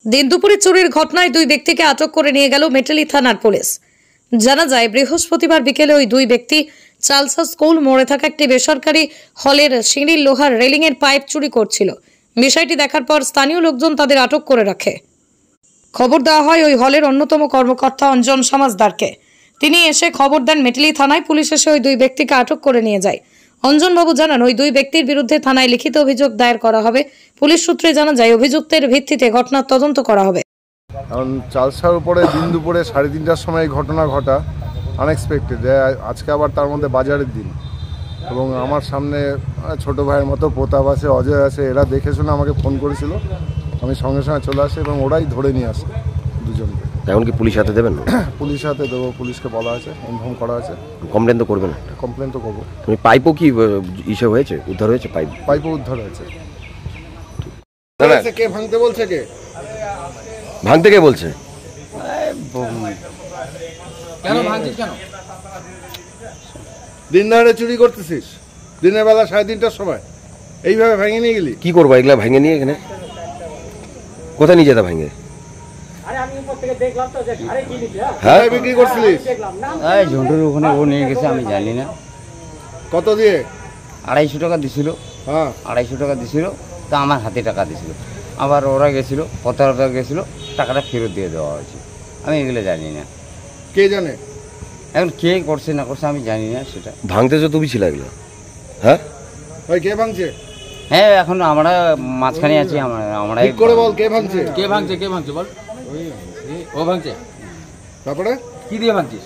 দিন দুপুরে চুরির ঘটনায় দুই ব্যক্তিকে আটক করে নিয়ে গেল মেটালি থানার পুলিশ। জানা যায় বৃহস্পতিবার বিকেলে ওই দুই ব্যক্তি চালসা স্কুল মোড়ে থাকা একটি বেসরকারি হলের সিঁড়ির লোহার রেলিংয়ের পাইপ চুরি করছিল। বিষয়টি দেখার পর স্থানীয় লোকজন তাদের আটক করে রাখে। খবর দেওয়া হয় ওই হলের অন্যতম কর্মকর্তা অঞ্জন সমাজদারকে। তিনি এসে খবর দেন মেটালি থানায়। পুলিশ এসে ওই দুই ব্যক্তিকে আটক করে নিয়ে যায়। অঞ্জনবাবু জানান, ওই দুই ব্যক্তির বিরুদ্ধে থানায় লিখিত অভিযোগ দায়ের করা হবে। পুলিশ সূত্রে জানা যায় অভিযুক্তের ভিত্তিতে ঘটনার তদন্ত করা হবে। কারণ চালসার উপরে দিন দুপুরে 3:30টার সময় ঘটনা ঘটা আনএক্সপেক্টেড। আজকে আবার তার মধ্যে বাজারের দিন, এবং আমার সামনে ছোট ভাইয়ের মতো প্রতাপ আছে, অজয় আছে, এরা দেখে শুনে আমাকে ফোন করেছিল। আমি সঙ্গে সঙ্গে চলে আসি এবং ওরাই ধরে নিয়ে আসে দুজনকে। এখন কি পুলিশ হাতে দেবেন? পুলিশ হাতে দেবো, পুলিশকে বলা আছে, ইনফর্ম করা আছে। কমপ্লেন তো করবেন? কমপ্লেন তো করবো। তুমি পাইপও কি ইসে হয়েছে, উদ্ধার হয়েছে? পাইপও উদ্ধার হয়েছে। কে ভাঙতে বলছে? ভাঙতে কে বলছে? কেন ভাঙছিস? কেন দিন ধরে চুরি করতেছিস? দিনের বেলা 3:30টার সময় এইভাবে ভেঙে নিয়ে গেলি? কি করবো এগুলা ভেঙে নিয়ে? এখানে কোথায় নিয়ে যেতে ভাঙে? হ্যাঁ, বিক্রি করছিলিস? ঝন্টুর ওখানে ও নিয়ে গেছে, আমি জানি না। কত দিয়ে? 250 টাকা দিছিল। হ্যাঁ, 250 টাকা দিছিল, তা আমার হাতে টাকা দিছিল। আবার ওরা গেছিল, 15 টাকা গেছিল, টাকাটা ফেরত দিয়ে দেওয়া হয়েছে। আমি এগুলো জানি না। কে জানে? এখন কে করছে না করছে আমি জানি না সেটা। ভাঙতেছো তুমি ছিল এগুলো? হ্যাঁ ভাই, কে ভাঙছে? হ্যাঁ, এখন আমরা মাঝখানে আছি। আমরা ঠিক করে বল, কে ভাঙছে? কে ভাঙছে? কে ভাঙছে বল? ও ভাঙছে। তারপরে কি দিয়ে ভাঙছিস?